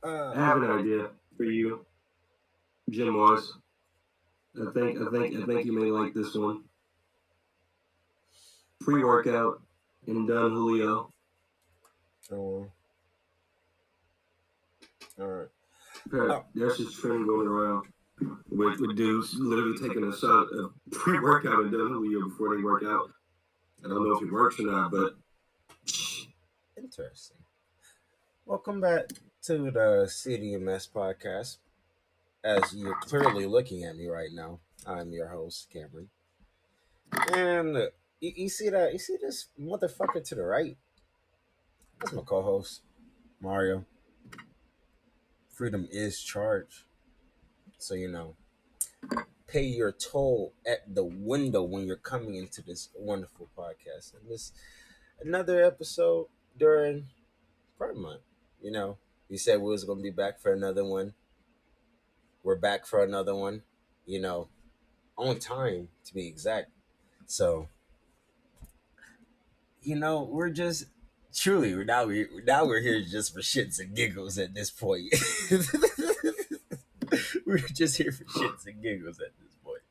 I have an idea for you, Jim Wise. I think you may like this one. Pre-workout and done Julio. Oh, all right. There's this trend going around with dudes literally taking a shot of pre-workout and done Julio before they work out. I don't know if it works or not, but Interesting. Welcome back to the CDMS podcast. As you're clearly looking at me right now, I'm your host, Cameron. And you see that? You see this motherfucker to the right? That's my co-host, Mario. Freedom is charged, so pay your toll at the window when you're coming into this wonderful podcast. And this another episode during Pride Month. We said we was gonna be back for another one. We're back for another one. You know, on time to be exact. So we're just truly we're here just for shits and giggles at this point. We're just here for shits and giggles at this point.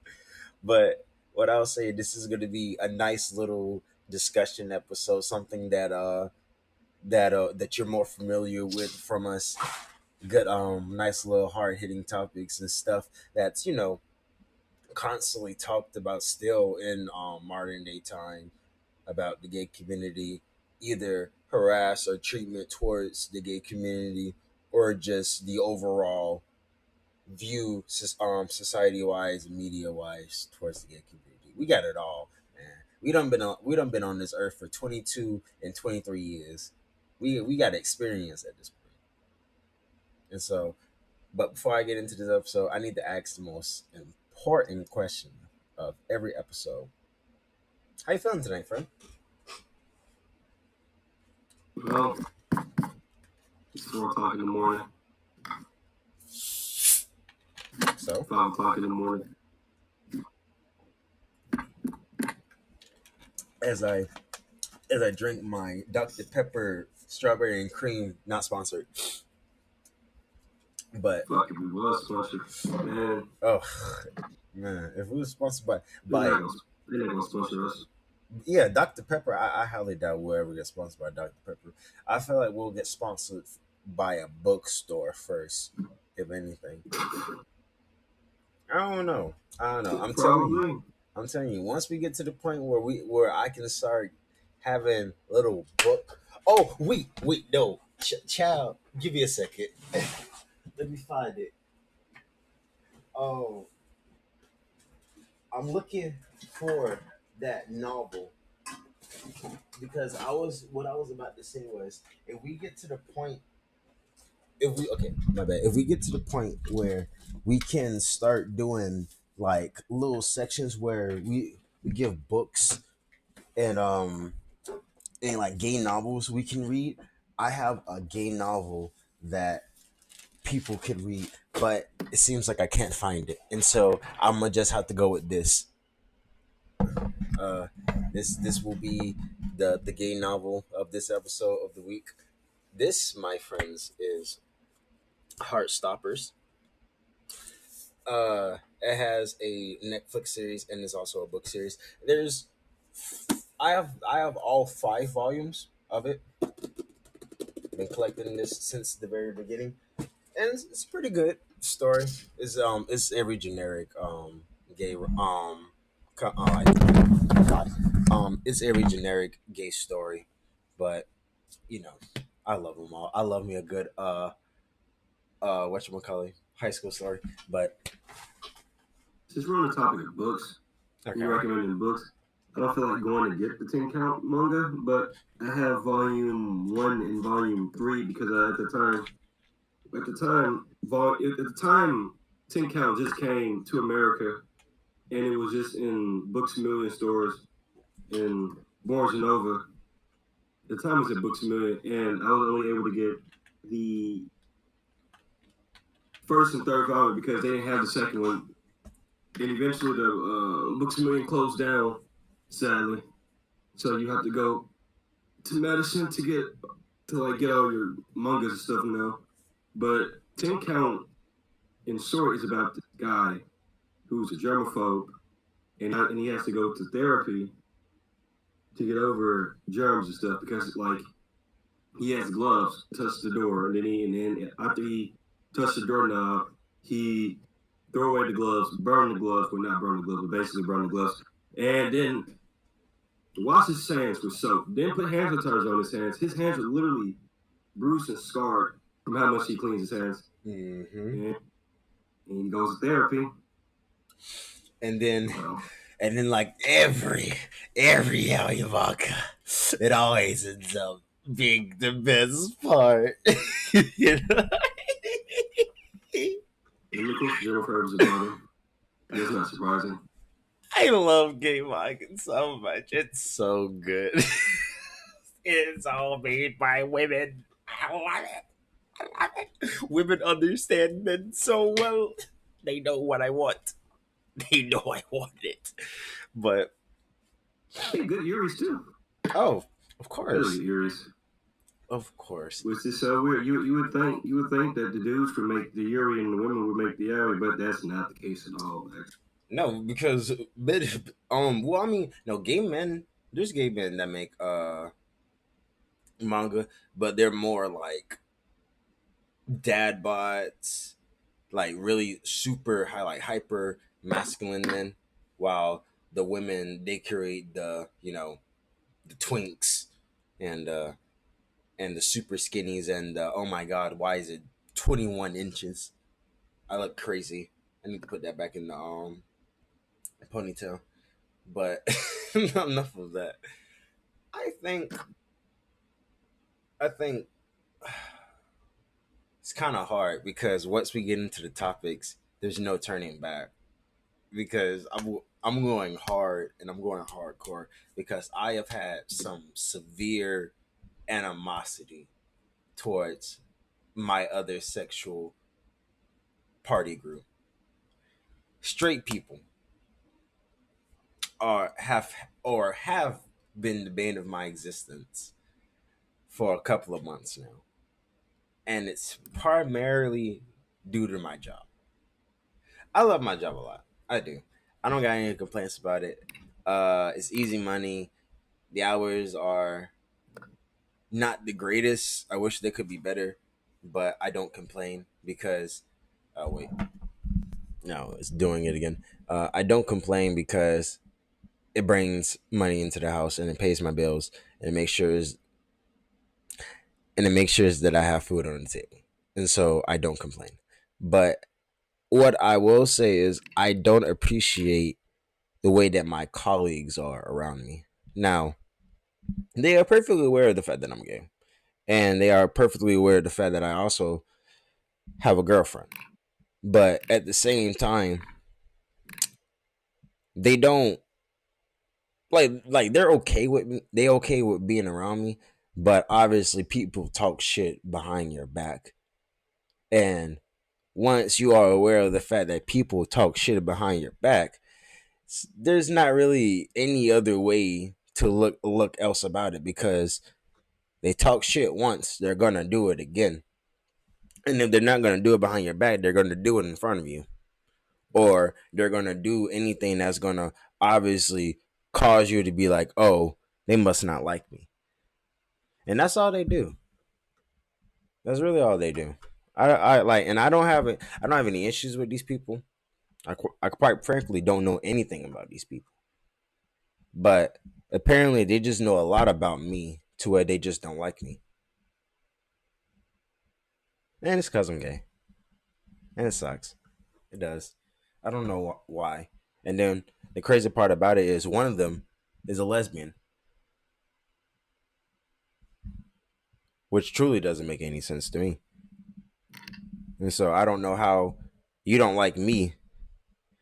But what I'll say, this is going to be a nice little discussion episode, something that you're more familiar with from us. Good, nice little hard hitting topics and stuff that's constantly talked about still in modern day time about the gay community, either harass or treatment towards the gay community, or just the overall view, society wise, media wise, towards the gay community. We got it all, man. We done been on this earth for 22 and 23 years. We got experience at this point. And so, but before I get into this episode, I need to ask the most important question of every episode. How you feeling tonight, friend? well, it's 4 o'clock in the morning. So 5 o'clock in the morning. as I drink my Dr. Pepper strawberry and cream, not sponsored, but Fuck if we was sponsored, man. oh man, if we were sponsored by They're not gonna sponsor us. yeah, Dr. Pepper, I highly doubt we'll ever get sponsored by Dr. Pepper. I feel like we'll get sponsored by a bookstore first, if anything. I don't know. I'm telling you, once we get to the point where I can start having little book. Oh, wait, no, child, give me a second. Let me find it. Oh, I'm looking for that novel because what I was about to say was, if we get to the point, if we get to the point where we can start doing like little sections where we give books and like gay novels we can read. I have a gay novel that people could read, but it seems like I can't find it, and so I'm gonna just have to go with this. Uh, this will be the gay novel of this episode of the week. This, my friends, is Heartstoppers. It has a Netflix series and is also a book series. I have all 5 volumes of it. Been collecting this since the very beginning, and it's a pretty good story. It's every generic gay God, it's every generic gay story, but I love them all. I love me a good whatchamacallit, high school story, but Since we're on the topic of books, okay. you recommending books. I don't feel like going to get the 10 count manga, but I have volume 1 and volume 3 because at the time, 10 count just came to America, and it was just in Books A Million stores and Barnes and Noble. The time was at Books A Million, and I was only able to get the first and third volume because they didn't have the second one. And eventually, the Books A Million closed down, sadly. So you have to go to Madison to get all your mangas and stuff now. But 10 Count in short is about this guy who's a germaphobe, and he has to go to therapy to get over germs and stuff because like he has gloves, touch the door, and then after he touched the doorknob, he throw away the gloves, burn the gloves, well not burn the gloves, but basically burn the gloves, and then wash his hands with soap. Then put hand sanitizer on his hands. His hands are literally bruised and scarred from how much he cleans his hands. Mm-hmm. And he goes to therapy. And then, Well, and then, like every Yamaga, it always ends up being the best part. You know? and of course, germaphobes about him. That's not surprising. I love Gay Wagon so much. It's so good. It's all made by women. I love it. I love it. Women understand men so well. They know what I want. They know I want it. But Hey, good Uris too. oh, of course. Really, Uris. Of course. Which is so weird. You would think that the dudes would make the Yuri and the women would make the Yuri, but that's not the case at all. Actually. No, because well, I mean, no, gay men. There's gay men that make manga, but they're more like dad bods, like really super high, like hyper masculine men, while the women they create the the twinks and and the super skinnies and oh my god, why is it 21 inches? I look crazy. I need to put that back in the ponytail. But enough of that. I think I think it's kind of hard because once we get into the topics, there's no turning back. Because I'm going hard and I'm going hardcore because I have had some severe animosity towards my other sexual party group. Straight people have been the bane of my existence for a couple of months now. And it's primarily due to my job. I love my job a lot. I do. I don't got any complaints about it. It's easy money. The hours are not the greatest. I wish they could be better, but I don't complain because wait. No, it's doing it again. I don't complain because it brings money into the house and it pays my bills and it makes sure that I have food on the table. And so I don't complain. But what I will say is I don't appreciate the way that my colleagues are around me. Now, they are perfectly aware of the fact that I'm gay. And they are perfectly aware of the fact that I also have a girlfriend. But at the same time, they don't like they're okay with me. They okay with being around me, but obviously people talk shit behind your back. And once you are aware of the fact that people talk shit behind your back, there's not really any other way to look else about it because they talk shit once, they're gonna do it again. And if they're not gonna do it behind your back, they're gonna do it in front of you. Or they're gonna do anything that's gonna obviously cause you to be like, oh, they must not like me. And that's all they do. That's really all they do. I like, and I don't have it. I don't have any issues with these people. I quite frankly don't know anything about these people. But apparently, they just know a lot about me to where they just don't like me. And it's because I'm gay, and it sucks. It does. I don't know why. And then the crazy part about it is one of them is a lesbian, which truly doesn't make any sense to me. And so I don't know how you don't like me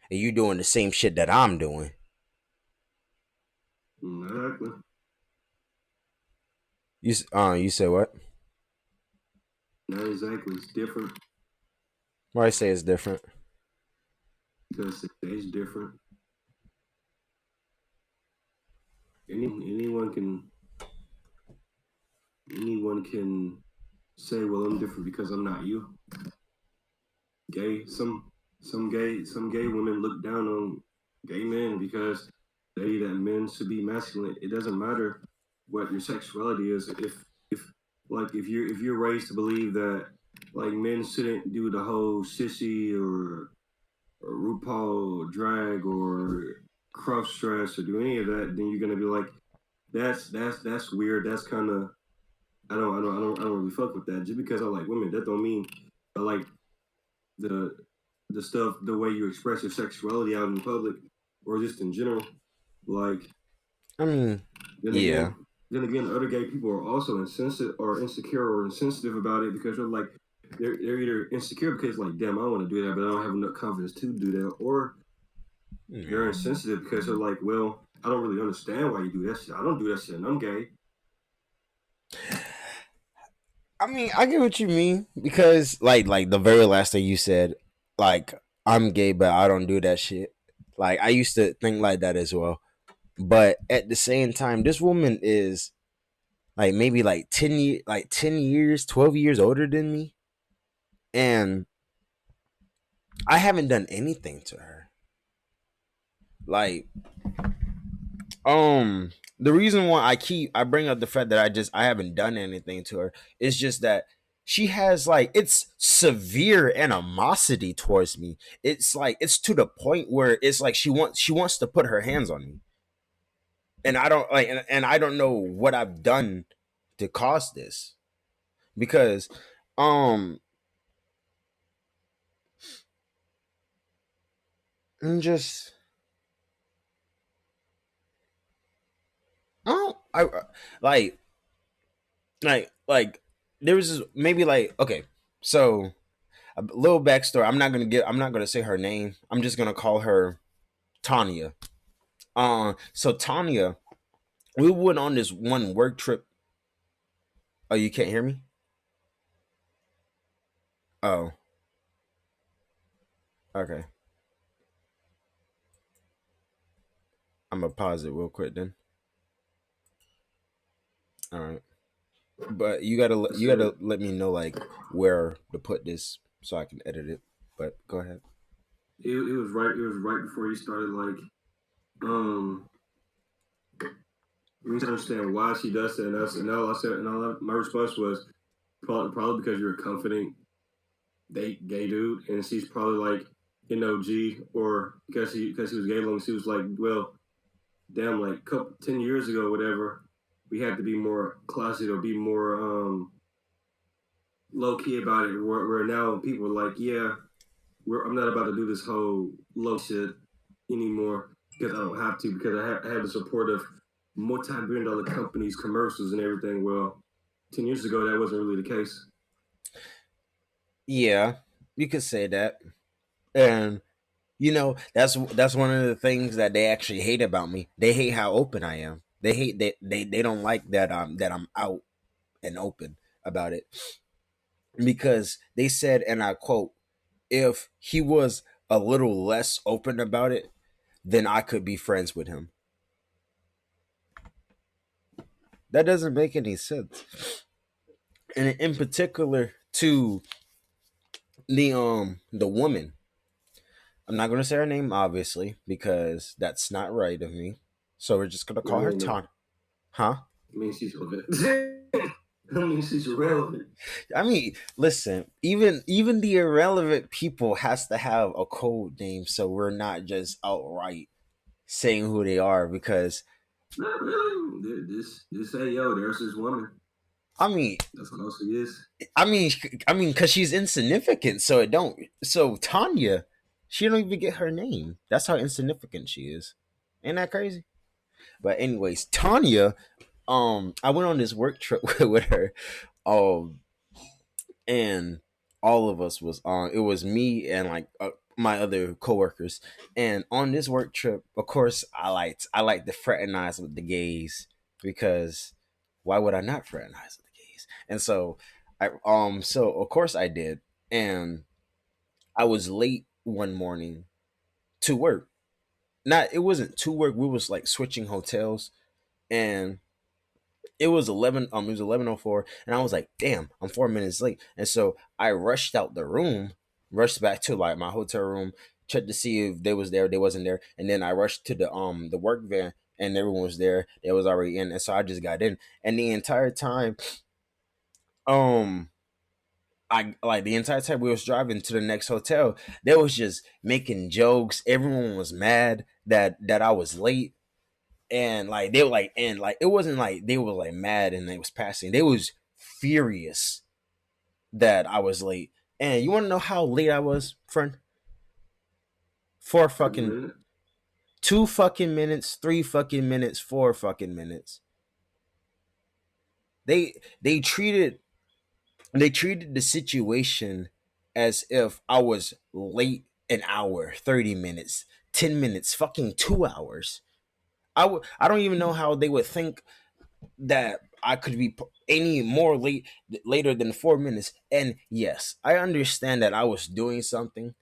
and you doing the same shit that I'm doing. Exactly. You say what? Not exactly. It's different Why I say it's different? because it's different. Anyone can say, well, I'm different because I'm not you. Gay, some gay women look down on gay men because they that men should be masculine. It doesn't matter what your sexuality is. If like if you're raised to believe that like men shouldn't do the whole sissy or RuPaul drag or cross dress or do any of that, then you're gonna be like, that's weird. That's kind of I don't really fuck with that. Just because I like women, that don't mean I like the the stuff, the way you express your sexuality out in public or just in general. Like I mean, then yeah. again, then again, other gay people are also insensitive or insecure or insensitive about it because they're like they're either insecure because like damn I want to do that but I don't have enough confidence to do that, or they're Yeah. insensitive because they're like, well, I don't really understand why you do that shit. I don't do that shit and I'm gay. I mean, I get what you mean because like the very last thing you said, like I'm gay but I don't do that shit. Like I used to think like that as well. But at the same time, this woman is like maybe like 10 years, 12 years older than me, and I haven't done anything to her. Like the reason why I bring up the fact that I haven't done anything to her is just that she has like it's severe animosity towards me. It's like it's to the point where it's like she wants to put her hands on me. And I don't like and I don't know what I've done to cause this because um I'm just I like like there was this, maybe like okay, so a little backstory. I'm not gonna say her name. I'm just gonna call her Tanya. So Tanya, we went on this one work trip. Oh, you can't hear me? Oh, okay. I'm gonna pause it real quick then. All right, but I you said gotta let me know like where to put this so I can edit it. But go ahead. it was right before you started like um we need to understand why she does that, and that's and all I said, and my response was probably because you're a confident gay dude, and she's probably like an OG, or because he was gay long, she was like, well, damn, like 10 years ago, whatever, we had to be more closeted or be more low key about it. Where now people are like, yeah, I'm not about to do this whole low shit anymore because I don't have to because I have the support of multi-billion dollar companies, commercials, and everything. Well, 10 years ago, that wasn't really the case. Yeah, you could say that, and you know that's one of the things that they actually hate about me. They hate how open I am. They hate that they don't like that I'm out and open about it because they said, and I quote, if he was a little less open about it, then I could be friends with him. That doesn't make any sense. And in particular to the woman. I'm not gonna say her name obviously because that's not right of me. So we're just gonna call her Irrelevant. Ton. Huh? I mean, she's relevant. I mean, she's irrelevant. I mean, listen, even the irrelevant people has to have a code name so we're not just outright saying who they are because Not really. Just say, yo, there's this woman. I mean That's what else she is. I mean because she's insignificant so it don't so Tanya she don't even get her name. That's how insignificant she is. Ain't that crazy? But anyways, Tanya, I went on this work trip with her, um, and all of us was on. It was me and like my other coworkers, and on this work trip, of course, I liked to fraternize with the gays because why would I not fraternize with the gays? And so so of course I did, and I was late one morning to work. Not it wasn't to work. We was like switching hotels, and It was 11:04, and I was like, damn, I'm 4 minutes late. And so I rushed out the room, rushed back to like my hotel room, checked to see if they was there, they wasn't there, and then I rushed to the work van, and everyone was there, they was already in, and so I just got in. And the entire time, um I like the entire time we was driving to the next hotel, they was just making jokes. Everyone was mad that I was late. And like they were like, and like it wasn't like they were like mad and they was passing. They was furious that I was late. And you wanna know how late I was, friend? Four A fucking minute. 2 fucking minutes, 3 fucking minutes, 4 fucking minutes. They treated the situation as if I was late an hour, 30 minutes, 10 minutes, fucking 2 hours. I don't even know how they would think that I could be any more later than 4 minutes. And yes, I understand that I was doing something.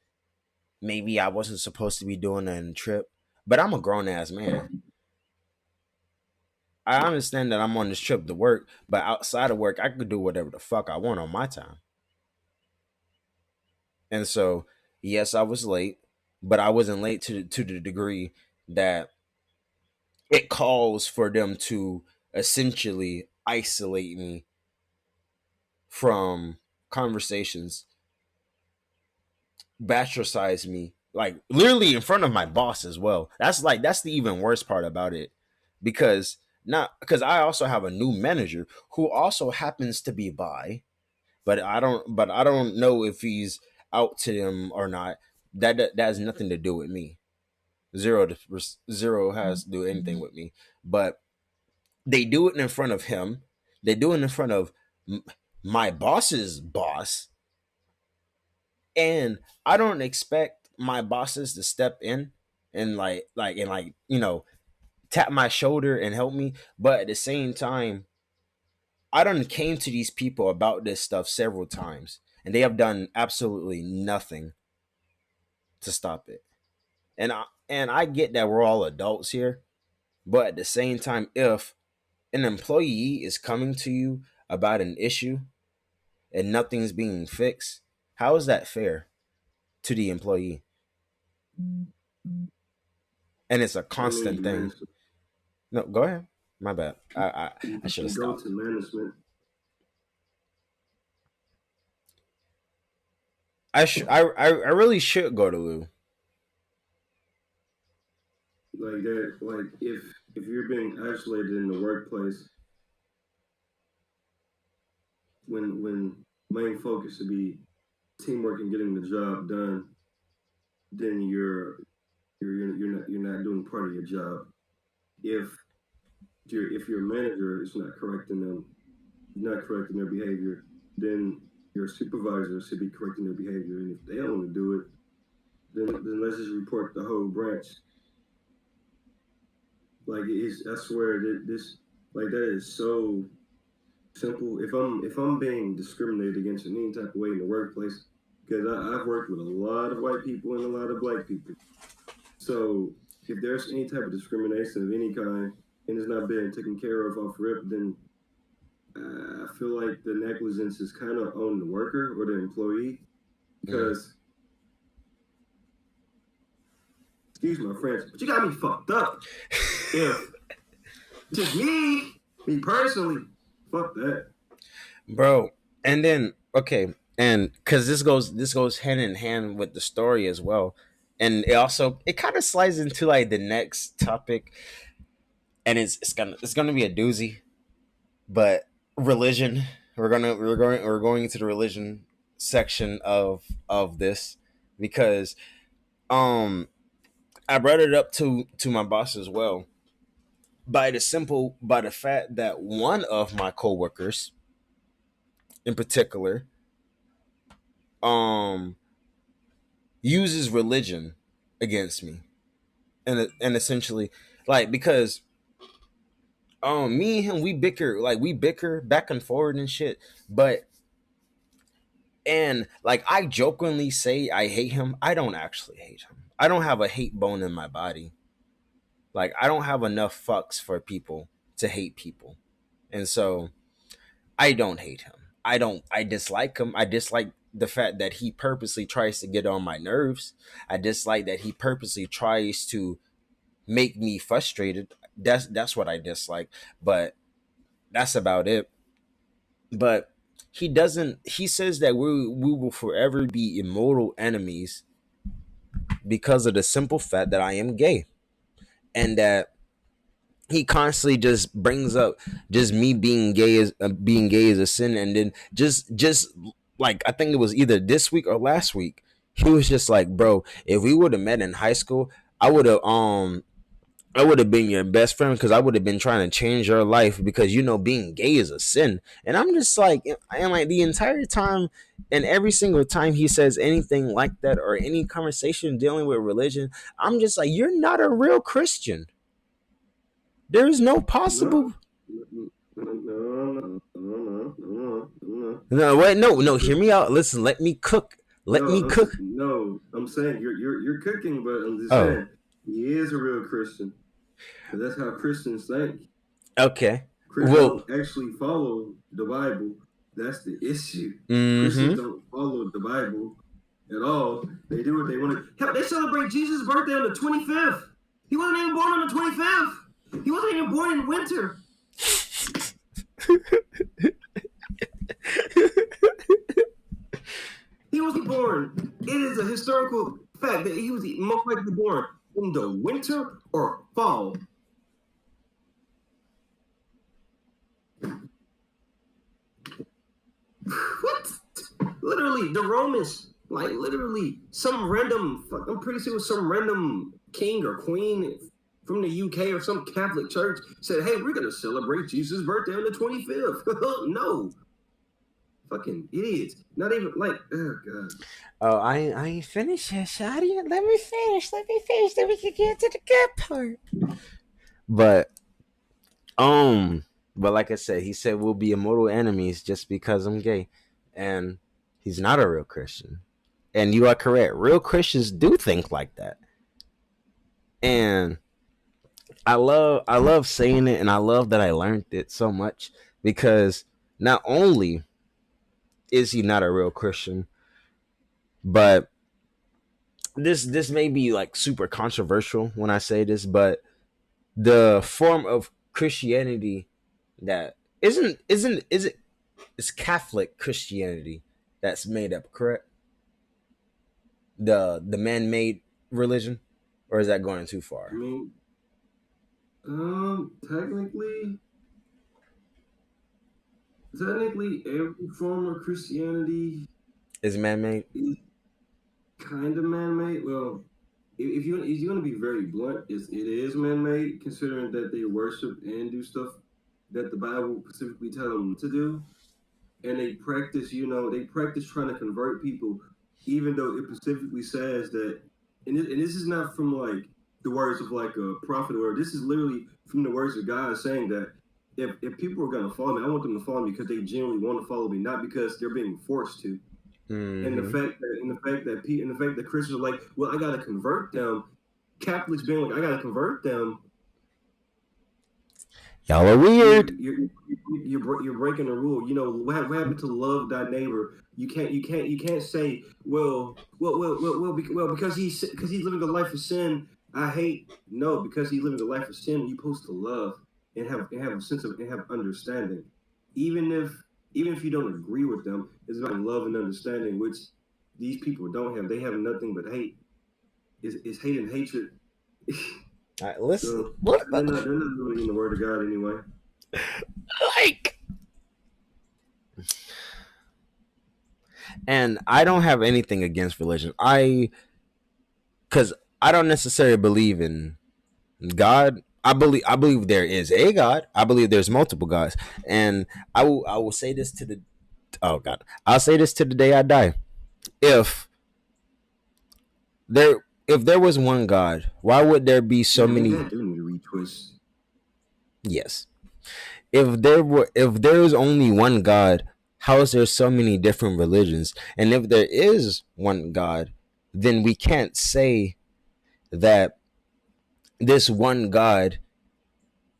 Maybe I wasn't supposed to be doing a trip, but I'm a grown ass man. I understand that I'm on this trip to work, but outside of work, I could do whatever the fuck I want on my time. And so, yes, I was late, but I wasn't late to the degree that it calls for them to essentially isolate me from conversations, bastardize me, like literally in front of my boss as well. That's the even worst part about it, because not because I also have a new manager who also happens to be bi, but I don't know if he's out to them or not. That has nothing to do with me. Zero has to do anything with me. But they do it in front of him. They do it in front of my boss's boss, and I don't expect my bosses to step in and tap my shoulder and help me. But at the same time, I done came to these people about this stuff several times, and they have done absolutely nothing to stop it. And I get that we're all adults here, but at the same time, if an employee is coming to you about an issue and nothing's being fixed, how is that fair to the employee? And it's a I constant mean, man, thing. No, go ahead. My bad. I you should have can go stopped. to management I really should go to Lou. like that. Like if you're being isolated in the workplace, when main focus should be teamwork and getting the job done, then you're not doing part of your job. If if your manager is not correcting them, not correcting their behavior, then your supervisor should be correcting their behavior. And if they don't want to do it, then let's just report the whole branch. Like it's, I swear that this, like that is so simple. If I'm being discriminated against in any type of way in the workplace, because I've worked with a lot of white people and a lot of black people. So if there's any type of discrimination of any kind and it's not being taken care of off rip, then I feel like the negligence is kind of on the worker or the employee Mm. because, excuse my French, but you got me fucked up. If just me personally, fuck that. Bro. And then okay, and because this goes hand in hand with the story as well, and it kind of slides into like the next topic, and it's gonna be a doozy, but religion. We're going into the religion section of this because um I brought it up to my boss as well, by the fact that one of my coworkers in particular um uses religion against me, and essentially, like, because me and him, we bicker back and forward and shit. But and like, I jokingly say I hate him. I don't actually hate him. I don't have a hate bone in my body. Like, I don't have enough fucks for people to hate people. And so I don't hate him. I dislike him. I dislike the fact that he purposely tries to get on my nerves. I dislike that he purposely tries to make me frustrated. That's what I dislike. But that's about it. But he doesn't he says that we will forever be immortal enemies because of the simple fact that I am gay. And that he constantly just brings up just me being gay is a sin, and then just like I think it was either this week or last week, he was just like, bro, if we would have met in high school, I would have I would have been your best friend because I would have been trying to change your life because being gay is a sin. And I'm just like, and like the entire time, and every single time he says anything like that or any conversation dealing with religion, I'm just like, you're not a real Christian. There is no possible. No, no, No, wait, no. Hear me out. Listen, let me cook. Let no, me cook. no. I'm saying you're cooking, but I'm just Oh, saying he is a real Christian. 'Cause that's how Christians think. okay. Christians Well, don't actually follow the Bible. That's the issue. Christians mm-hmm. don't follow the Bible at all. They do what they want to. Hell, they celebrate Jesus' birthday on the 25th. He wasn't even born on the 25th. He wasn't even born in winter. He was born. It is a historical fact that he was most likely born in the winter or fall. What? Literally, the Romans, like literally, some random, I'm pretty sure it was some random king or queen from the UK or some Catholic church said, hey, we're going to celebrate Jesus' birthday on the 25th. No. Fucking idiots. Not even like, oh, God. Oh, I ain't finished yet, Shadi. Let me finish. Then we can get to the good part. But but like I said, he said we'll be immortal enemies just because I'm gay, and he's not a real Christian. And you are correct. Real Christians do think like that, and I love saying it, and I love that I learned it so much because not only is he not a real Christian, but this may be like super controversial when I say this, but the form of Christianity that isn't is it it's Catholic Christianity that's made up, correct? The man made religion, or is that going too I far? mean, technically, every form of Christianity Is man made? is kind of man-made. Well, if you want to be very blunt, it is man-made, considering that they worship and do stuff that the Bible specifically tell them to do, and they practice. They practice trying to convert people, even though it specifically says that. And this is not from like the words of like a prophet, or this is literally from the words of God saying that if people are gonna follow me, I want them to follow me because they genuinely want to follow me, not because they're being forced to. And the Mm-hmm. fact that Christians are like, well, I gotta convert them. Catholics being like, I gotta convert them. Y'all are You're weird. you're you're breaking the rule. What happened to love thy neighbor? You can't say, because he's living a life of sin. I hate. No, because he's living a life of sin. You're supposed to love and have a sense of and have understanding, even if you don't agree with them. It's about love and understanding, which these people don't have. They have nothing but hate. It's hate and hatred. All right, listen. So What they're not really in the word of God anyway. like? And I don't have anything against religion. Because I don't necessarily believe in God. I believe there is a God. I believe there's multiple gods, and I will say this to the oh God, I'll say this to the day I die. If there was one God, why would there be so Yeah, maybe many? I do need a retwist. Yes. If there is only one God, how is there so many different religions? And if there is one God, then we can't say that this one God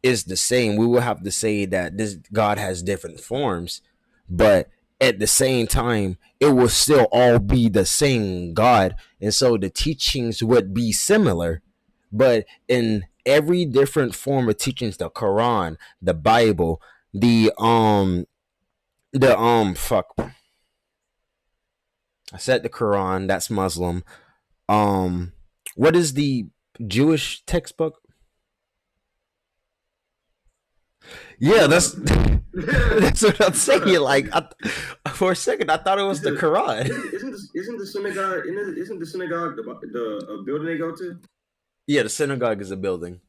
is the same. We will have to say that this God has different forms, but at the same time, it will still all be the same God, and so the teachings would be similar, but in every different form of teachings, the Quran, the Bible, fuck, I said the Quran, that's Muslim. Um, what is the Jewish textbook? Yeah, that's Bruh. that's what I'm saying. Bruh. Like, for a second, I thought it You was the said, Quran. isn't the synagogue isn't the synagogue the building they go to? Yeah, the synagogue is a building.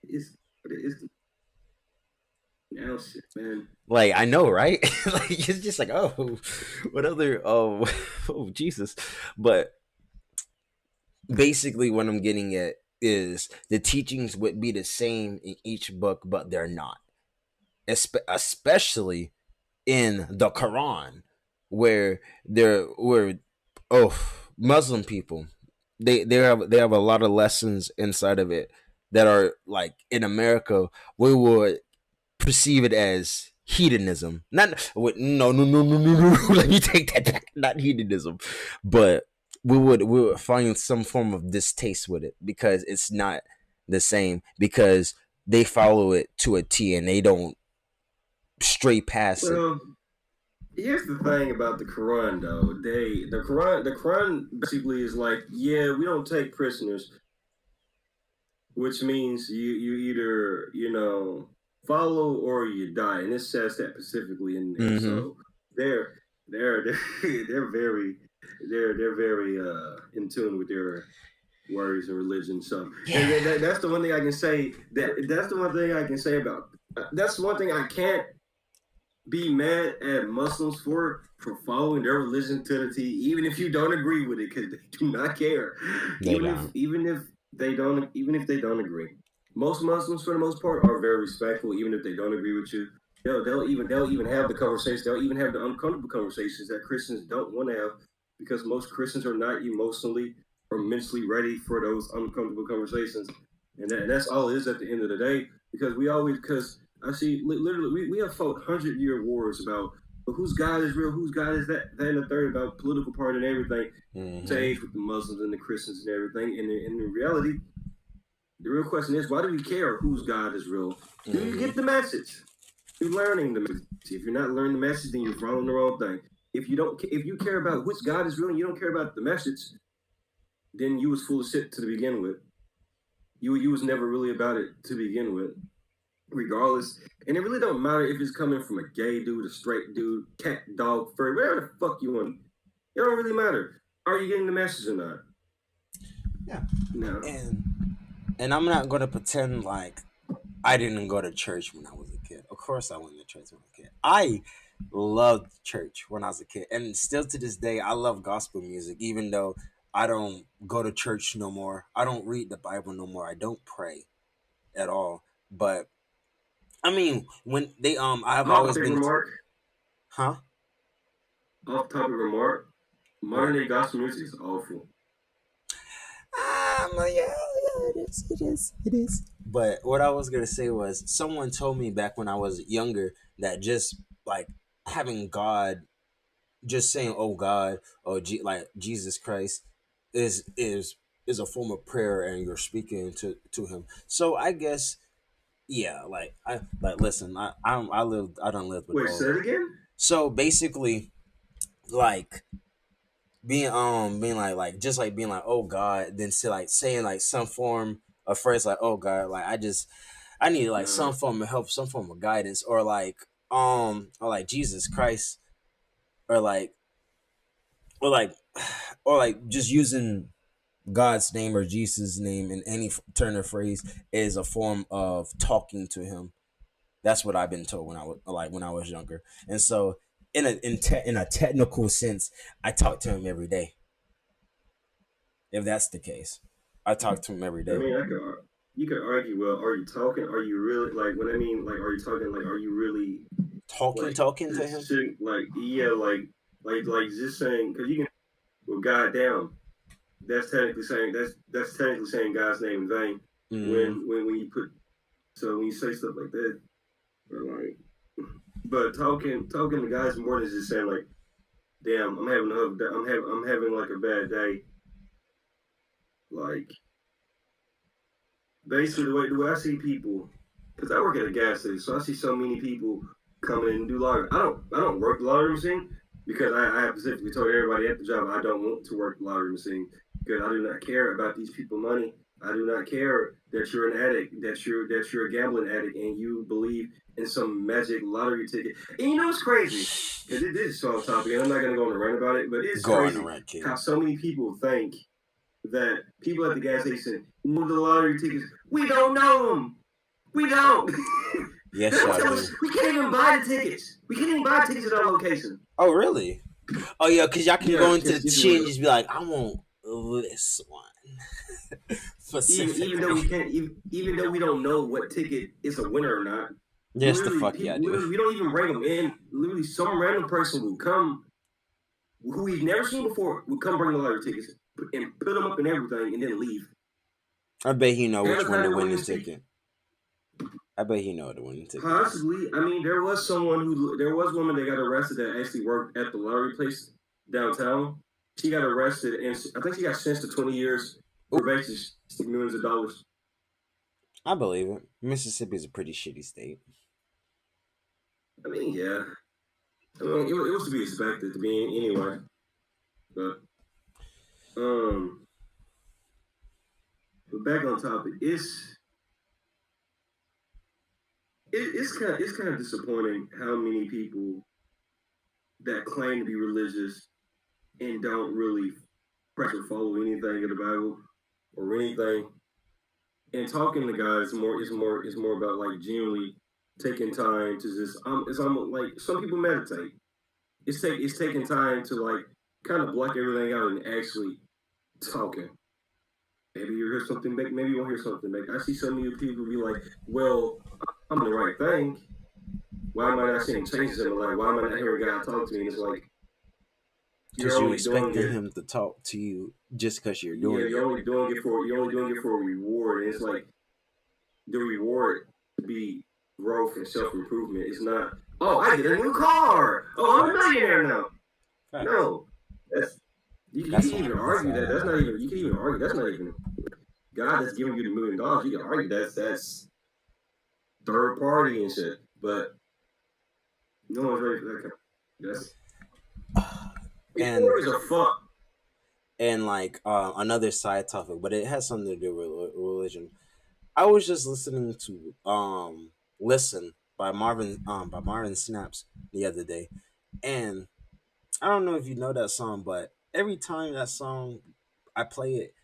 It's now shit, man. Like, I know, right? Like, it's just like, oh, what other? Oh, oh, Jesus. But basically, what I'm getting at is the teachings would be the same in each book, but they're not. Especially in the Quran, where Muslim people, they have a lot of lessons inside of it that are like in America we would perceive it as hedonism. Not no. Let me take that back. Not hedonism, but we would find some form of distaste with it because it's not the same, because they follow it to a T and they don't stray past it. Well, here's the thing about the Quran, though. The Quran basically is like, yeah, we don't take prisoners, which means you either follow or you die, and it says that specifically in there. Mm-hmm. So they're they're they're very they're very in tune with their words and religion. So and Yeah. that's the one thing I can say. That's the one thing I can say about. That's one thing I can't be mad at Muslims for following their religion to the T, even if you don't agree with it, because they do not care. They don't. Even if they don't agree. Most Muslims, for the most part, are very respectful, even if they don't agree with you. They'll even have the conversations. They'll even have the uncomfortable conversations that Christians don't want to have, because most Christians are not emotionally or mentally ready for those uncomfortable conversations, and that's all it is at the end of the day. Because I see literally we have fought 100-year wars about whose God is real, whose God is that and the third, about political party and everything. Mm-hmm. Sage with the Muslims and the Christians and everything. And in reality, the real question is, why do we care whose God is real? Do you Mm-hmm. get the message? You're learning the message. If you're not learning the message, then you're following the wrong thing. If you care about which God is real and you don't care about the message, then you was full of shit to begin with. You was never really about it to begin with, regardless. And it really don't matter if it's coming from a gay dude, a straight dude, cat, dog, furry, whatever the fuck you want. It don't really matter. Are you getting the message or not? Yeah. No. And I'm not gonna pretend like I didn't go to church when I was a kid. Of course, I went to church when I was a kid. I loved church when I was a kid, and still to this day, I love gospel music. Even though I don't go to church no more, I don't read the Bible no more. I don't pray at all. But I mean, when they I've Off always topic been, remark. huh? Off topic remark. Modern day gospel music is awful. Yeah, it is. But what I was gonna say was, someone told me back when I was younger that just like having God, just saying "Oh God" or like Jesus Christ is a form of prayer, and you're speaking to Him. So I guess, yeah, like I like listen, I don't live with Wait, all. say it again? So basically, like being like just like being like "Oh God," then to like saying like some form of phrase like "Oh God," like I need like some No. form of help, some form of guidance, or like Jesus Christ, or like or like or like just using God's name or Jesus' name in any turn of phrase is a form of talking to Him. That's what I've been told when I was younger, and so in a technical sense, I talk to Him every day. If that's the case, I talk to Him every I day. mean, you could argue, well, are you talking? Are you really, like, when I mean, like, are you talking, like, are you really, like, Talking to just Him. shit, like, yeah, like just saying, because you can, well, God down, that's technically saying God's name in vain. Mm. when you put when you say stuff like that, or like, but talking to guys more than just saying like, damn, I'm having like a bad day. Like basically the way I see people, because I work at a gas station, so I see so many people come in and do lottery. I don't work the lottery machine because I have specifically told everybody at the job I don't want to work the lottery machine because I do not care about these people money. I do not care that you're an addict, that you're a gambling addict, and you believe in some magic lottery ticket. And you know it's crazy because this is so off topic, and I'm not gonna go on a rant about it, but it's Go on the crazy rant, how King. so many people think that people at the gas station move the lottery tickets. We don't know them. We don't. They Yes, don't y'all tell do. us. We can't even buy the tickets. We can't even buy tickets at our location. Oh, really? Oh, yeah, because y'all can Yeah, go into the it's chin and real. just be like, I want this one Even though specifically. we can't, even though we don't know what ticket is a winner or not. Yes, the Literally, fuck people, yeah, I do. literally, we don't even bring them in. Literally, some random person will come who we've never seen before will come bring the lottery tickets and put them up and everything, and then leave. I bet he know Every which one time to they win win the this ticket. ticket. I bet he know what the winning ticket is. Possibly. I mean, there was a woman that got arrested that actually worked at the lottery place downtown. She got arrested, and I think she got sentenced to 20 years Oop, probation, millions of dollars. I believe it. Mississippi's a pretty shitty state. I mean, yeah. I mean, it was to be expected to be anyway. But um, but back on topic, it's kind of disappointing how many people that claim to be religious and don't really practice or follow anything in the Bible or anything. And talking to guys is more about like genuinely taking time to just it's almost like some people meditate. It's taking time to like kind of block everything out and actually talking. Maybe you hear something back, maybe you won't hear something back. I see so many people be like, well, I'm doing the right thing. Why am I not seeing changes in my life? Why am I not hearing God talk to me? And it's like you're Because you only doing expecting it. him to talk to you just because you're Yeah, doing it. you're only doing it for a reward. And it's like the reward to be growth and self improvement. It's not, oh, I get a new car. Oh, I'm a millionaire now. Facts. No, that's you That's can even not. argue that. That's not even. You can even argue that's not even God that's giving you the $1 million. You can argue that's third party and shit. But no one's ready for that. Yes, And reward is a fuck. like another side topic, but it has something to do with religion. I was just listening to "Listen" by Marvin Snaps the other day, and I don't know if you know that song, but every time that song I play it,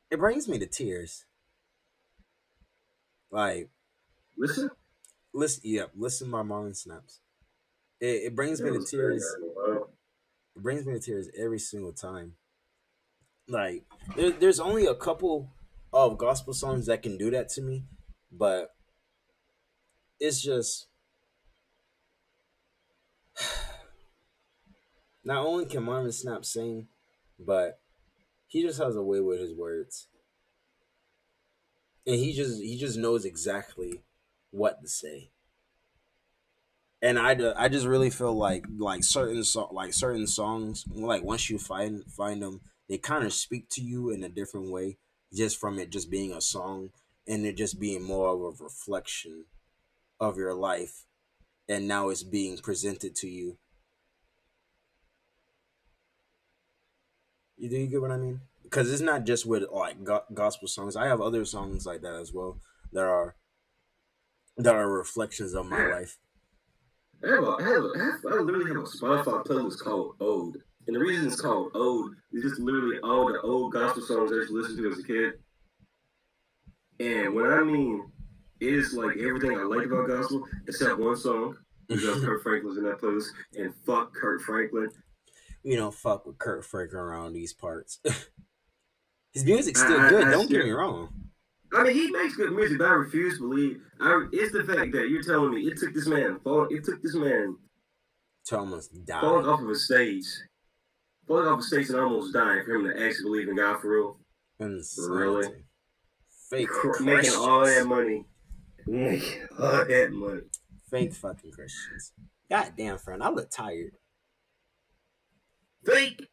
it brings me to tears. Like Listen, listen by Marvin Snaps. It brings me that to was crazy. tears. It brings me to tears every single time. Like there's only a couple of gospel songs that can do that to me, but it's just not only can Marvin Snap sing, but he just has a way with his words, and he just knows exactly what to say. And I just really feel like certain songs like once you find them, they kind of speak to you in a different way, just from it just being a song and it just being more of a reflection of your life, and now it's being presented to you. You do you get what I mean? Because it's not just with like gospel songs. I have other songs like that as well that are reflections of my Man, life. I literally have a Spotify playlist called Ode. And the reason it's called Ode is just literally all the old gospel songs I used to listen to as a kid. And when I mean, it is like everything I liked about gospel, except one song, because Kurt Franklin's in that playlist. And fuck Kurt Franklin. We don't fuck with Kurt Franklin around these parts. His music's still good. I Don't get still, me wrong. I mean, he makes good music, but I refuse to believe. It's the fact that you're telling me it took this man To almost falling die. off of a stage, falling off a stage and almost dying for him to actually believe in God for real. Really? Insanity. Fake making all that Christians. money. Making all that money. Fake fucking Christians. God damn, friend, I look tired. Fake.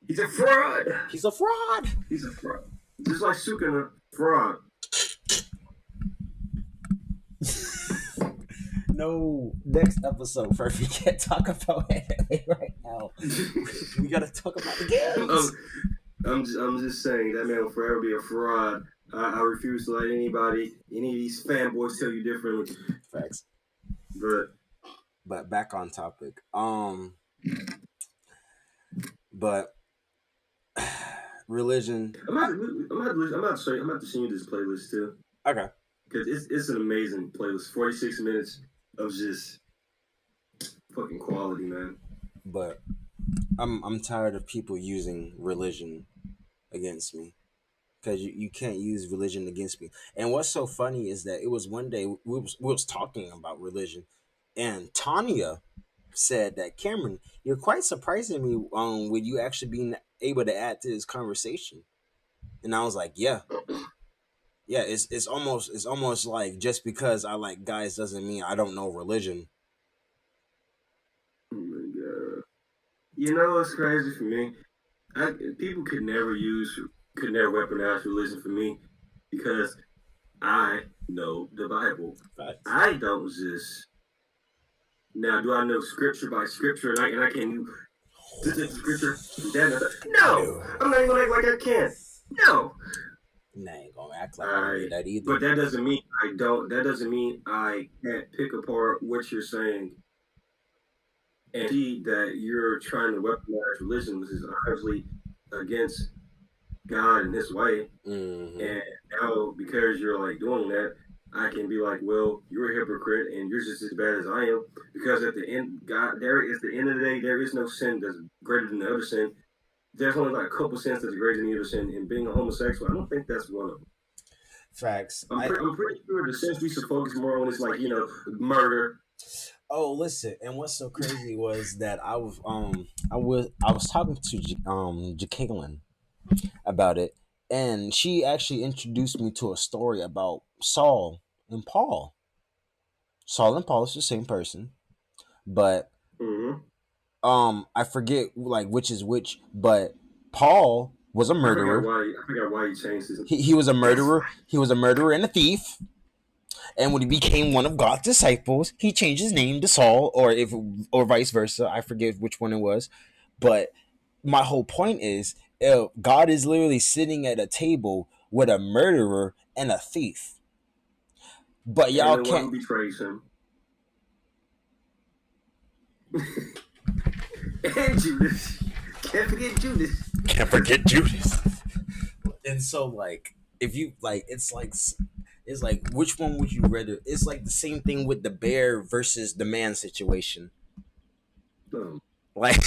He's a fraud. He's a fraud. He's a fraud. Just like Sukin, a fraud. No, next episode first. We can't talk about anime right now. We gotta talk about the games. I'm just saying that man will forever be a fraud. I refuse to let any of these fanboys tell you differently. Facts. But back on topic. But religion. I'm about to send you this playlist too. Okay. Because it's an amazing playlist. 46 minutes of just fucking quality, man. But I'm tired of people using religion against me. Because you can't use religion against me. And what's so funny is that it was one day we was talking about religion, and Tanya said that, Cameron, you're quite surprising me with you actually being able to add to this conversation. And I was like, yeah, it's almost like just because I like guys doesn't mean I don't know religion. Oh my god! You know what's crazy for me? People could never weaponize religion for me because I know the Bible. Facts. I don't just. Now, do I know scripture by scripture and I can't do this scripture? No! I'm not even gonna act like I can. No! Nah, I ain't gonna act like I read that either. But that doesn't mean I don't. That doesn't mean I can't pick apart what you're saying and see that you're trying to weaponize religion, which is obviously against God in this way. Mm-hmm. And now, because you're like doing that, I can be like, well, you're a hypocrite and you're just as bad as I am. Because at the end, God, there is the end of the day, there is no sin that's greater than the other sin. There's only like a couple sins that's greater than the other sin. And being a homosexual, I don't think that's one of them. Facts. I'm pretty sure the sins we should focus more on is like, murder. Oh, listen, and what's so crazy was that I was talking to Jacqueline about it, and she actually introduced me to a story about Saul and Paul. Saul and Paul is the same person, but I forget like which is which, but Paul was a murderer. I forgot why he changed his. He was a murderer. He was a murderer and a thief. And when he became one of God's disciples, he changed his name to Saul, or vice versa. I forget which one it was. But my whole point is, God is literally sitting at a table with a murderer and a thief. But y'all and can't. One who betrays him. And Judas. Can't forget Judas. Can't forget Judas. And so, like, if you like, it's like, which one would you rather? It's like the same thing with the bear versus the man situation. Like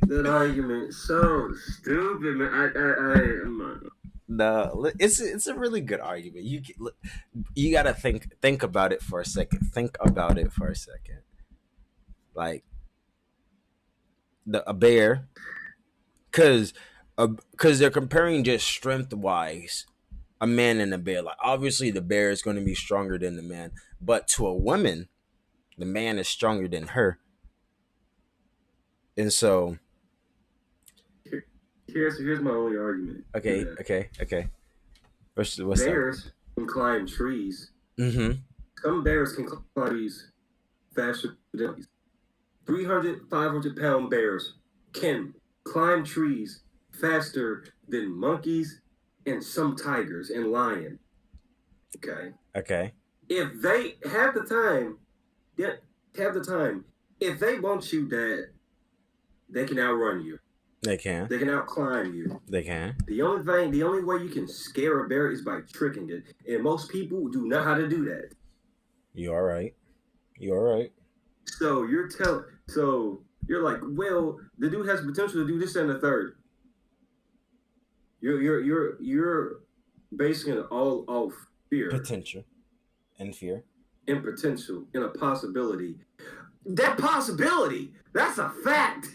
that argument so stupid, man. No, it's a really good argument. You gotta think about it for a second. Think about it for a second. Like a bear, because they're comparing just strength wise, a man and a bear. Like obviously the bear is going to be stronger than the man, but to a woman, the man is stronger than her. And so here's my only argument. Okay. What's bears can climb trees. Mm-hmm. Some bears can climb trees faster than monkeys. 300, 500-pound bears can climb trees faster than monkeys and some tigers and lion. Okay. If they have the time, if they want you dead, they can outrun you. They can outclimb you. They can. The only way you can scare a bear is by tricking it. And most people do not know how to do that. You're all right. So you're like, well, the dude has potential to do this and the third. You're basing it all off fear. Potential. And fear. And potential. And a possibility. That possibility! That's a fact!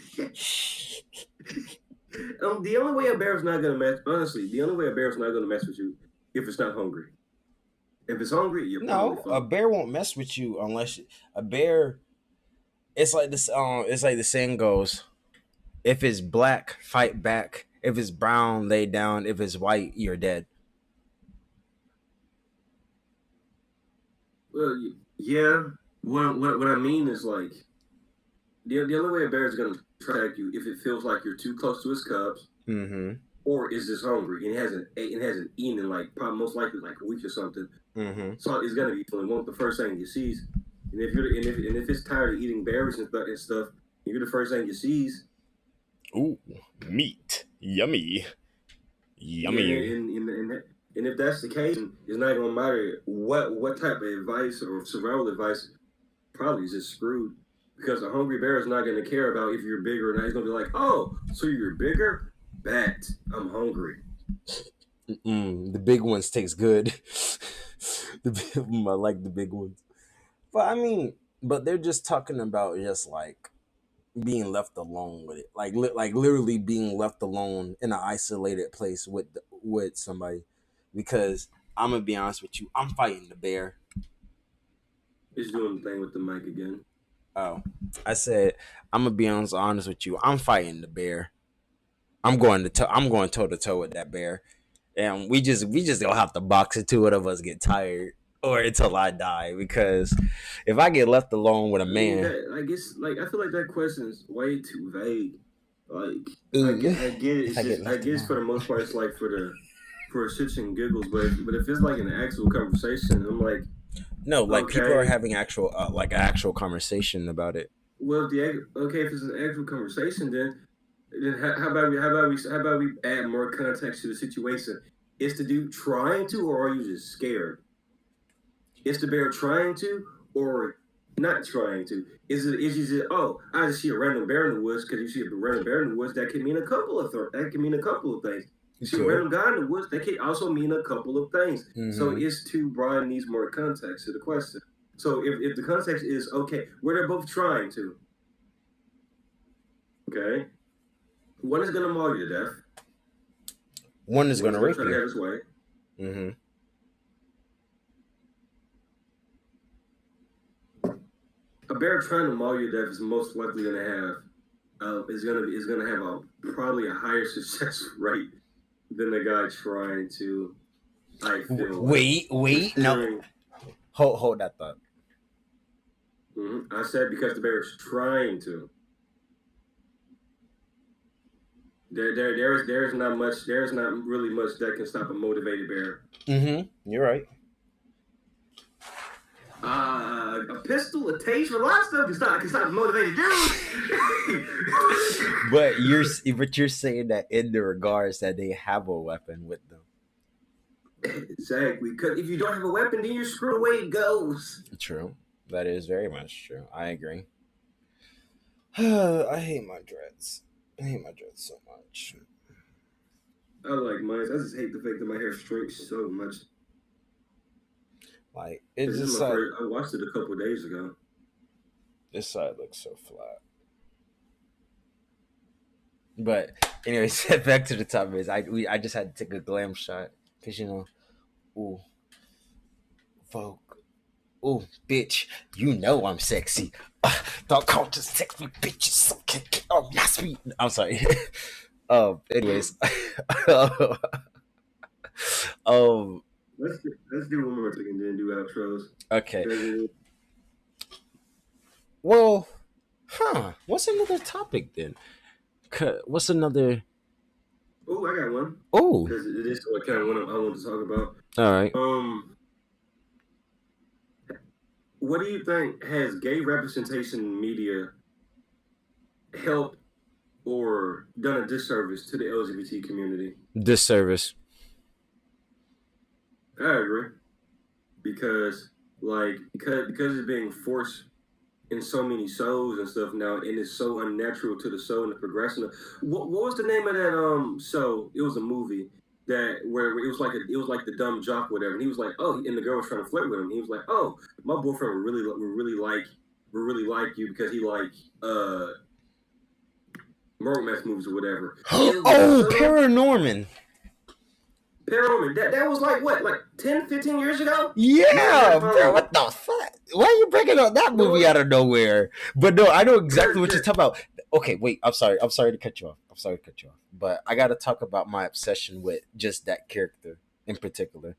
The only way a bear's not gonna mess, honestly, the only way a bear's not gonna mess with you if it's not hungry. If it's hungry, you're probably No, a fucked. bear won't mess with you unless a bear. It's like this. It's like the saying goes: if it's black, fight back. If it's brown, lay down. If it's white, you're dead. Well, yeah. What I mean is like the only way a bear is gonna track you if it feels like you're too close to its cubs, Mm-hmm. or is this hungry and it hasn't eaten in like probably most likely like a week or something. Mm-hmm. So it's gonna be feeling one the first thing it sees. And if it's tired of eating berries and stuff, you're the first thing it sees. Ooh, meat, yummy, Yeah, yummy. and if that's the case, it's not gonna matter what type of advice or survival advice. Probably is just screwed because a hungry bear is not gonna care about if you're bigger or not. He's gonna be like, "Oh, so you're bigger? Bet I'm hungry." The big ones taste good. I like the big ones, but I mean, but they're just talking about just like being left alone with it, like literally being left alone in an isolated place with somebody. Because I'm gonna be honest with you, I'm fighting the bear. It's doing the thing with the mic again. Oh, I said I'm gonna be honest with you. I'm fighting the bear. I'm going toe to toe with that bear, and we just gonna have to box it. Two of us get tired, or until I die. Because if I get left alone with a I mean, man, that I guess like I feel like that question is way too vague. Like ooh, I get it. if It's I get just I left guess for the alone, most part, it's like for shits and giggles. But if it's like an actual conversation, I'm like, no, like people are okay, having actual like actual conversation about it. well, okay, if it's an actual conversation, then how about we add more context to the situation? Is the dude trying to, or are you just scared? Is the bear trying to, or not trying to? Is you just, oh, I just see a random bear in the woods, because you see a random bear in the woods, that can mean a couple of things. You You see a could. random guy in the woods, that can also mean a couple of things. So Mm-hmm. it's to broaden needs more context to the question. So if the context is okay, where they're both trying to, okay, one is gonna maul you to death, One is one is gonna gonna rape try to you. have his way. Mm-hmm. A bear trying to maul you to death is most likely gonna have is gonna have probably a higher success rate than the guy trying to. I feel like, Wait, no, considering. hold that thought. I said because the bear is trying to. There's not really much that can stop a motivated bear. Mm-hmm. You're right. A pistol, a taser, a lot of stuff can stop a motivated dude. But you're saying that in the regards that they have a weapon with them. Exactly, because if you don't have a weapon, then you're screwed away. It goes. True. That is very much true. I agree. I hate my dreads. I hate my dreads so much. I like mine. I just hate the fact that my hair shrinks so much. Like it's This is just my like first. I watched it a couple of days ago. this side looks so flat. But anyways, back to the topic. I just had to take a glam shot because ooh, folk, ooh, bitch, I'm sexy. Don't call, just text me, bitches. Okay, oh, yes, me. I'm sorry. Anyways, um, Let's do one more thing and then do outros. okay. 'Cause Well, what's another topic then? What's another? oh, I got one Oh, because it is what kind of one I want to talk about. all right. What do you think has gay representation in media helped or done a disservice to the LGBT community? Disservice. I agree because because it's being forced in so many shows and stuff now, and it's so unnatural to the show and the progression. What was the name of that show? It was a movie that where it was like the dumb jock or whatever, and he was like, oh, and the girl was trying to flirt with him. He was like, oh, my boyfriend would really like you because he like romance movies or whatever. It was Oh, so Paranorman. Paranorman. That was like what, like 10, 15 years ago? Yeah, bro. What the fuck? Why are you breaking up that movie out of nowhere? But no, I know exactly what you're talking about. Okay, wait. I'm sorry. I'm sorry to cut you off. I'm sorry to cut you off. But I got to talk about my obsession with just that character in particular.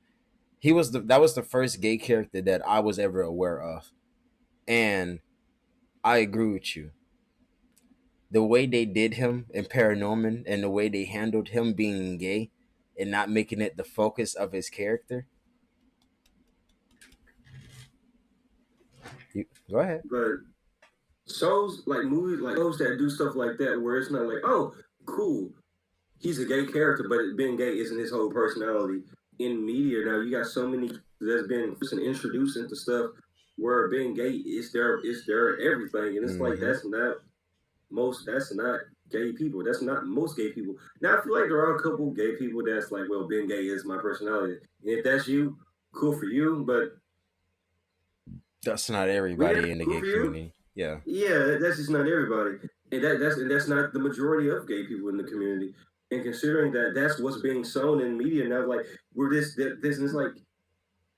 That was the first gay character that I was ever aware of, and I agree with you. The way they did him in Paranorman and the way they handled him being gay and not making it the focus of his character. Go ahead. But shows like movies, like shows that do stuff like that, where it's not like, oh, cool, he's a gay character, but being gay isn't his whole personality. In media now, you got so many that's been introduced into stuff where being gay is their everything, and it's like that's not gay people. That's not most gay people. Now I feel like there are a couple gay people that's like, well, being gay is my personality, and if that's you, cool for you, but that's not everybody in the cool gay community. Yeah. Yeah, that's just not everybody, and that's not the majority of gay people in the community. And considering that that's what's being shown in media now, like we're this and it's like,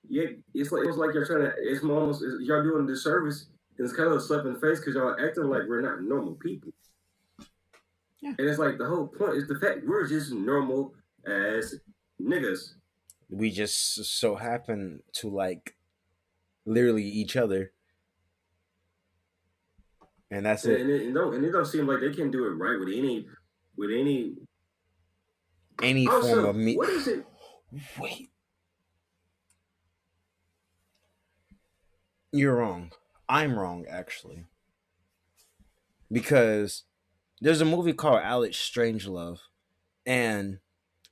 yeah, it's like you're trying to, it's almost y'all doing a disservice, and it's kind of a slap in the face because y'all acting like we're not normal people. Yeah. And it's like the whole point is the fact we're just normal as niggas. We just so happen to like literally each other. And that's it. And it don't seem like they can do it right with any form of me. What is it? Wait. You're wrong. I'm wrong, actually. Because there's a movie called Alex Strangelove, and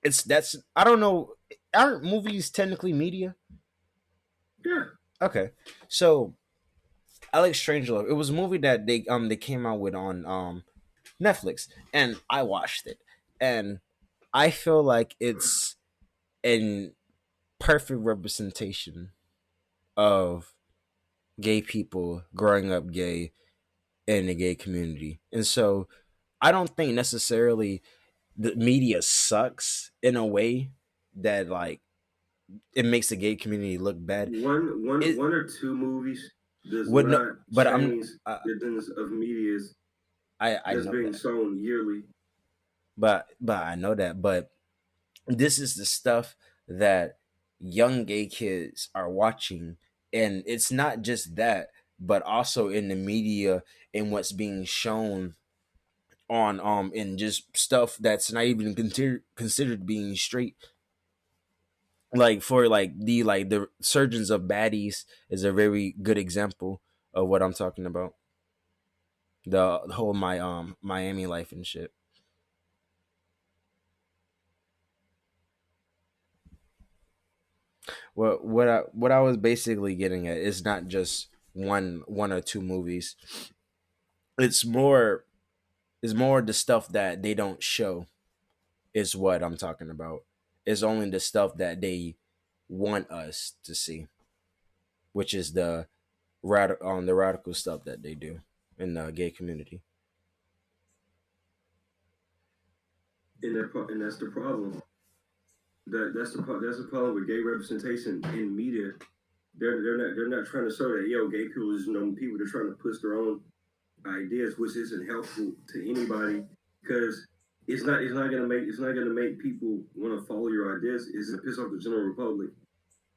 that's I don't know. Aren't movies technically media? Yeah. Okay. So Alex Strangelove, it was a movie that they came out with on Netflix, and I watched it, and I feel like it's a perfect representation of gay people growing up gay in the gay community. And so I don't think necessarily the media sucks in a way that like it makes the gay community look bad. One or two movies does not change the business of media that's being shown yearly. But I know that. But this is the stuff that young gay kids are watching, and it's not just that, but also in the media and what's being shown on and just stuff that's not even considered being straight. Like for the Surgeons of Baddies is a very good example of what I'm talking about. The whole Miami life and shit. What I was basically getting at is not just one or two movies. It's more the stuff that they don't show is what I'm talking about. It's only the stuff that they want us to see, which is the radical stuff that they do in the gay community. And that's the problem. That's the problem with gay representation in media. They're not trying to show that gay people is normal people. They're trying to push their own ideas, which isn't helpful to anybody because it's not gonna make people want to follow your ideas. It's gonna piss off the general public.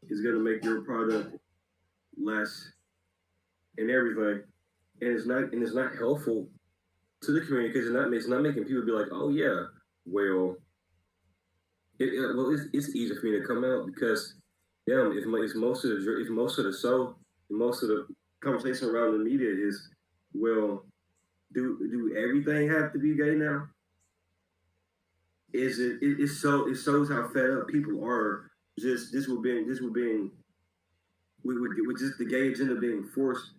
It's gonna make your product less and everything, and it's not helpful to the community because it's not making people be like, oh yeah, well, it's easy for me to come out because damn, if most of the show, most of the conversation around the media is, well, do everything have to be gay now? Is it shows how fed up people are just this would being with just the gay agenda being forced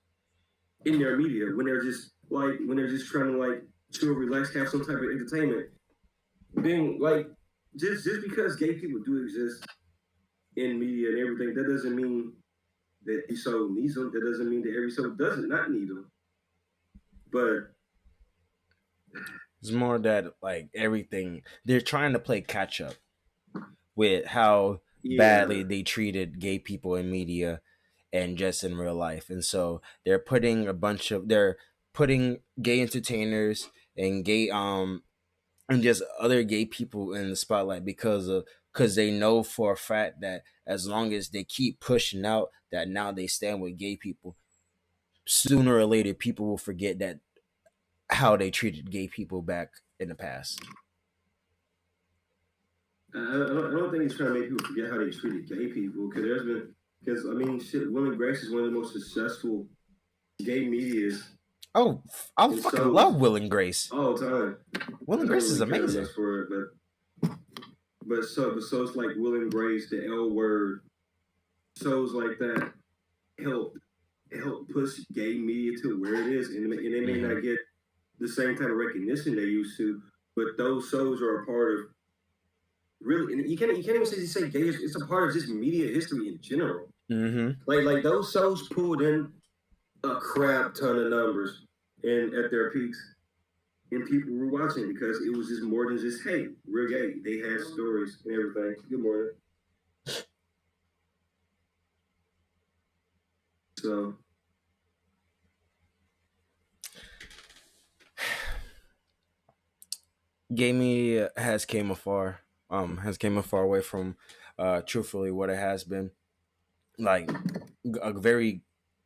in their media when they're just trying to like chill, relax, have some type of entertainment. Being like just because gay people do exist in media and everything, that doesn't mean that every show needs them. That doesn't mean that every show doesn't not need them. But It's more that like everything they're trying to play catch up with how badly Yeah, they treated gay people in media and just in real life. And so they're putting gay entertainers and gay and just other gay people in the spotlight because they know for a fact that as long as they keep pushing out that now they stand with gay people, sooner or later people will forget that how they treated gay people back in the past. I don't think he's trying to make people forget how they treated gay people because I mean shit, Will and Grace is one of the most successful gay medias Oh, I and fucking love shows Will and Grace. all the time. Will and I don't Grace is really care amazing. much for it, but shows like Will and Grace, the L Word, shows like that help help push gay media to where it is, and they may Mm-hmm. not get the same kind of recognition they used to, but those shows are a part of really, and you can't even say gay. It's a part of just media history in general. Mm-hmm. Like those shows pulled in a crap ton of numbers and at their peaks, and people were watching because it was just more than just hey, we're gay. They had stories and everything. Good morning. So Gay media has came a far away from truthfully what it has been. Like a very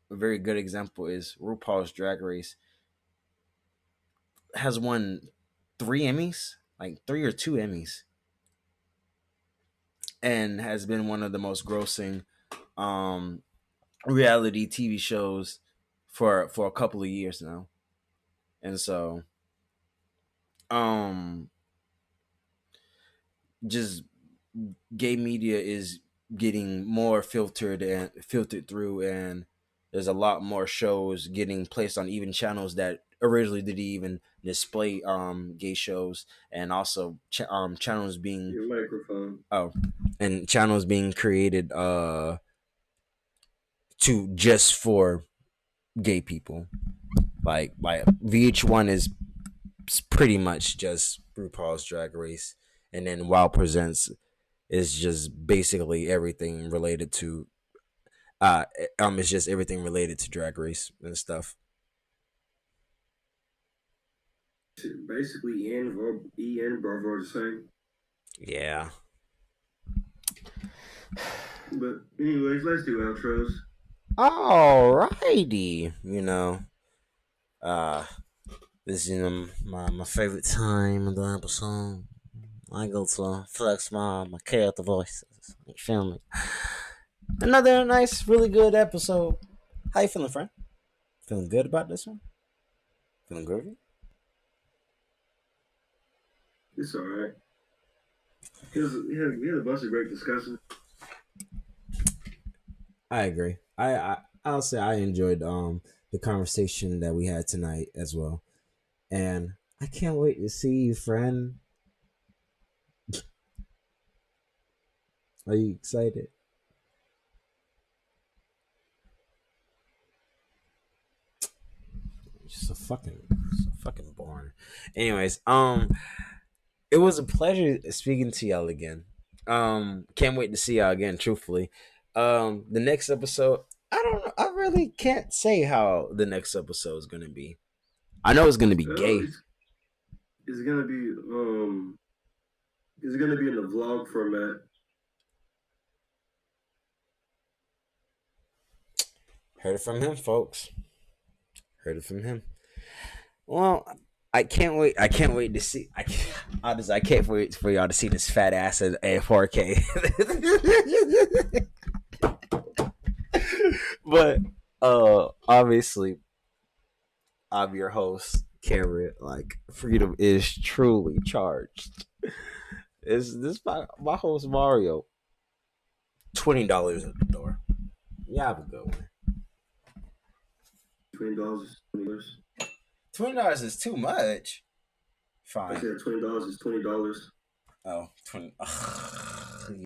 good example is RuPaul's Drag Race has won 3 Emmys, like 3 or 2 Emmys, and has been one of the most grossing um reality TV shows for a couple of years now. And so um just gay media is getting more filtered through, and there's a lot more shows getting placed on even channels that originally didn't even display gay shows, and also channels being your microphone. oh and channels being created to just for gay people. Like VH1 is pretty much just RuPaul's Drag Race, and then Wow Presents is just basically everything related to uh it's just everything related to Drag Race and stuff. Basically, E and Bravo are the same. Yeah. But anyways, let's do outros. Alrighty. Uh this is my favorite time of the episode. I go to flex my character voices. You feel me? Another nice, really good episode. How you feeling, friend? Feeling good about this one? Feeling groovy? It's all right. We had a bunch of great discussions. I agree. I'll say I enjoyed the conversation that we had tonight as well, and I can't wait to see you, friend. Are you excited? Just so fucking boring. Anyways, it was a pleasure speaking to y'all again. Can't wait to see y'all again. Truthfully, the next episode, I don't know. I really can't say how the next episode is gonna be. I know it's gonna be Well, gay. it's gonna be it's gonna be in the vlog format. Heard it from him, folks. Heard it from him. Well, I can't wait. I can't wait to see. I can't wait for y'all to see this fat ass at 4K. But obviously, I'm your host, Cameron. Like, freedom is truly charged. Is this my host Mario? $20 at the door. Yeah, have a good one. $20 is $20. $20 is too much. I Fine. said $20 is $20. Oh, 20. Ugh.